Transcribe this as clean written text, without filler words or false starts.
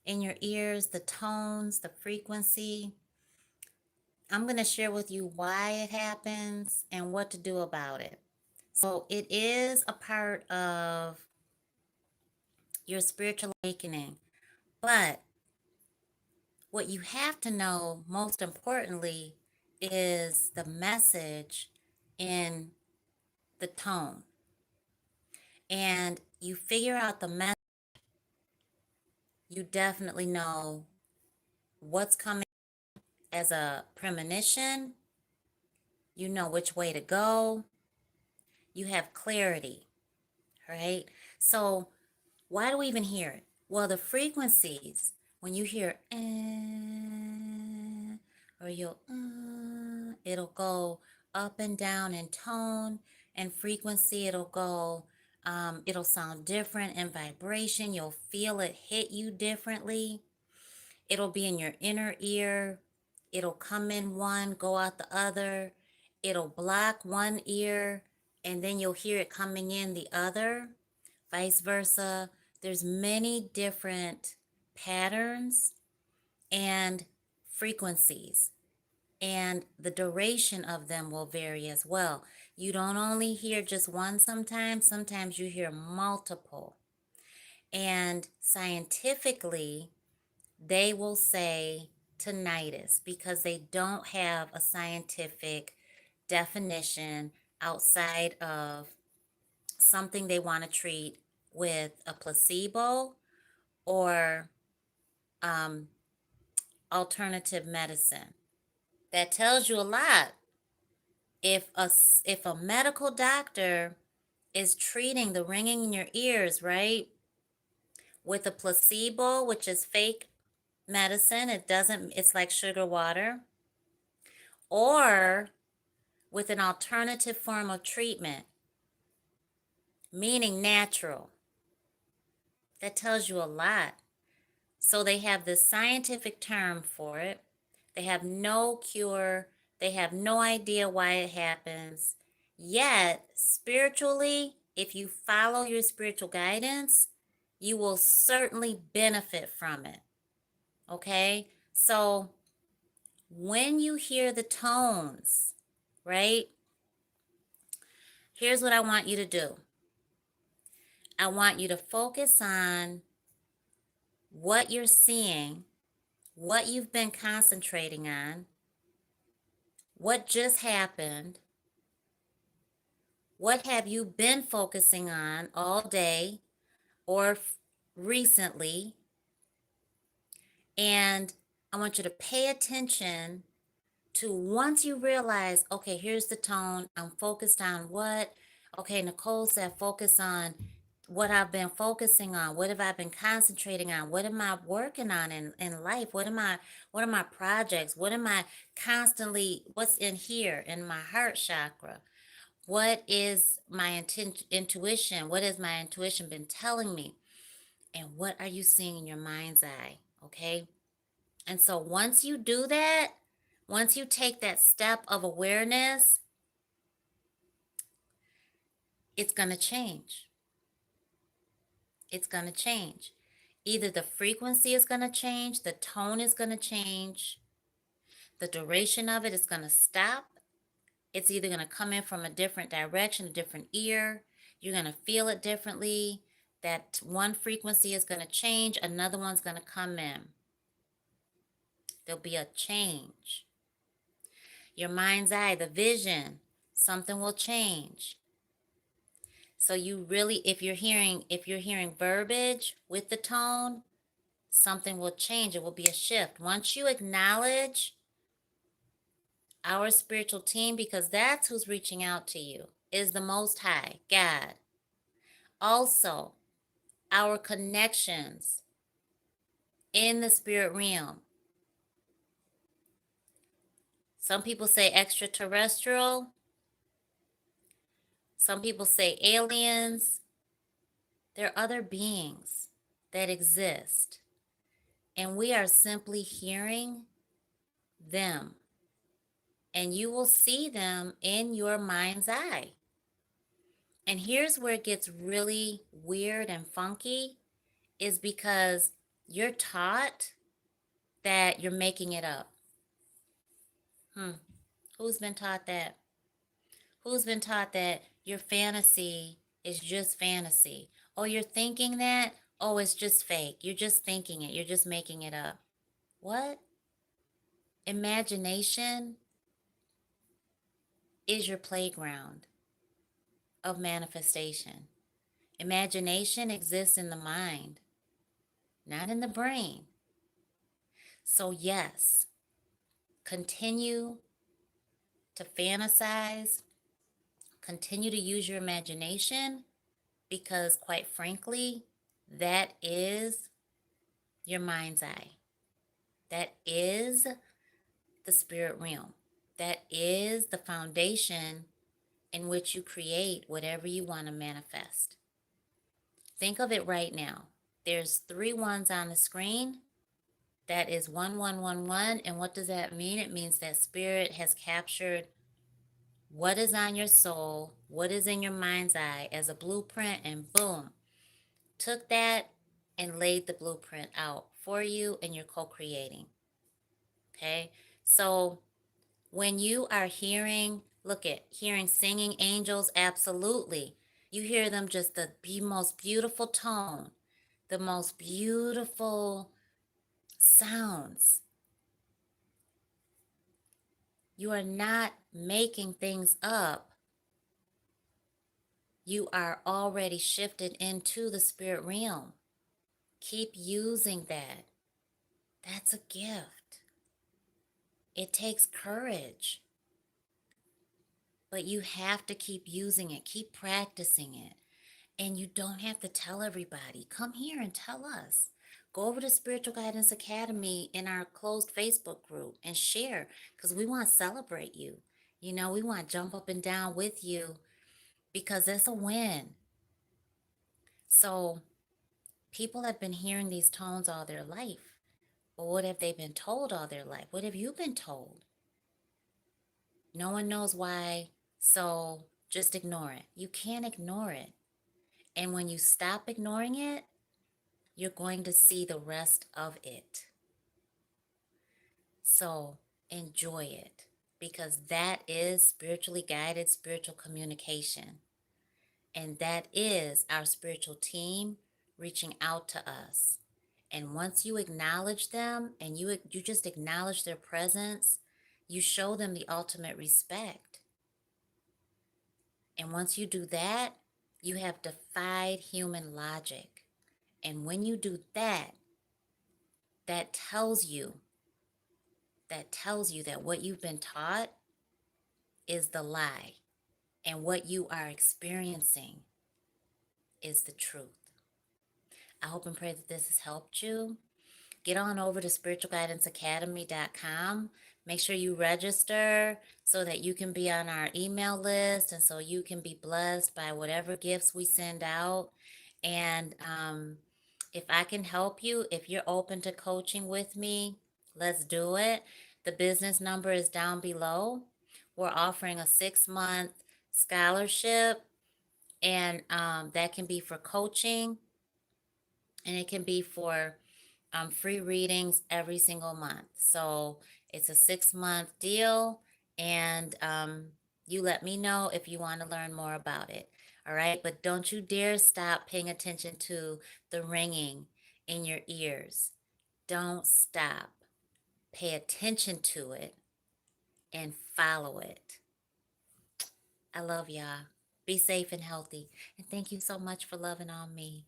in your ears, the tones, the frequency. I'm going to share with you why it happens and what to do about it. So, it is a part of your spiritual awakening. But what you have to know, most importantly, is the message in the tone. And you figure out the message, you definitely know what's coming as a premonition. You know which way to go. You have clarity, right? So, why do we even hear it? Well, the frequencies, when you hear or you'll it'll go up and down in tone and frequency. It'll sound different in vibration. You'll feel it hit you differently. It'll be in your inner ear. It'll come in one, go out the other. It'll block one ear, and then you'll hear it coming in the other, vice versa. There's many different patterns and frequencies, and the duration of them will vary as well. You don't only hear just one sometimes you hear multiple. And scientifically, they will say tinnitus because they don't have a scientific definition outside of something they want to treat with a placebo or um, alternative medicine. That tells you a lot. If a medical doctor is treating the ringing in your ears, right, with a placebo, which is fake medicine, it's like sugar water, or with an alternative form of treatment, meaning natural. That tells you a lot. So they have this scientific term for it. They have no cure. They have no idea why it happens. Yet, spiritually, if you follow your spiritual guidance, you will certainly benefit from it. Okay? So, when you hear the tones, right? Here's what I want you to do. I want you to focus on what you're seeing, what you've been concentrating on, what just happened, what have you been focusing on all day or recently, and I want you to pay attention to once you realize, okay, here's the tone, I'm focused on what? Okay, Nicole said focus on what I've been focusing on. What have I been concentrating on? What am I working on in life? What are my projects? What's in here in my heart chakra? What is my intuition? What has my intuition been telling me? And what are you seeing in your mind's eye? Okay. And so once you do that, once you take that step of awareness, it's going to change. It's going to change. Either the frequency is going to change, the tone is going to change, the duration of it is going to stop. It's either going to come in from a different direction, a different ear. You're going to feel it differently. That one frequency is going to change, another one's going to come in. There'll be a change. Your mind's eye, the vision, something will change. So you really, if you're hearing verbiage with the tone, something will change. It will be a shift. Once you acknowledge our spiritual team, because that's who's reaching out to you, is the Most High, God. Also, our connections in the spirit realm. Some people say extraterrestrial. Some people say aliens. There are other beings that exist, and we are simply hearing them. And you will see them in your mind's eye. And here's where it gets really weird and funky, is because You're taught that you're making it up. Who's been taught that? Who's been taught that your fantasy is just fantasy? Oh, you're thinking that? Oh, it's just fake. You're just thinking it. You're just making it up. What? Imagination is your playground of manifestation. Imagination exists in the mind, not in the brain. So, yes, continue to fantasize, continue to use your imagination because, quite frankly, that is your mind's eye. That is the spirit realm. That is the foundation in which you create whatever you want to manifest. Think of it right now. There's 3 ones on the screen. That is 1111. And what does that mean? It means that spirit has captured what is on your soul, what is in your mind's eye as a blueprint, and boom, took that and laid the blueprint out for you, and you're co-creating. Okay? So when you are hearing singing angels, absolutely. You hear them just the most beautiful tone, the most beautiful sounds. You are not making things up. You are already shifted into the spirit realm. Keep using that. That's a gift. It takes courage, but you have to keep using it, keep practicing it. And you don't have to tell everybody. Come here and tell us. Go over to Spiritual Guidance Academy in our closed Facebook group and share because we want to celebrate you. We want to jump up and down with you because it's a win. So people have been hearing these tones all their life. But what have they been told all their life? What have you been told? No one knows why, so just ignore it. You can't ignore it. And when you stop ignoring it, you're going to see the rest of it. So enjoy it because that is spiritually guided spiritual communication. And that is our spiritual team reaching out to us. And once you acknowledge them and you just acknowledge their presence, you show them the ultimate respect. And once you do that, you have defied human logic. And when you do that, that tells you that what you've been taught is the lie. And what you are experiencing is the truth. I hope and pray that this has helped you. Get on over to spiritualguidanceacademy.com. Make sure you register so that you can be on our email list and so you can be blessed by whatever gifts we send out. And if I can help you, if you're open to coaching with me, let's do it. The business number is down below. We're offering a 6-month scholarship, and that can be for coaching, and it can be for free readings every single month. So it's a 6-month deal, and you let me know if you want to learn more about it. All right, but don't you dare stop paying attention to the ringing in your ears. Don't stop. Pay attention to it and follow it. I love y'all. Be safe and healthy. And thank you so much for loving on me.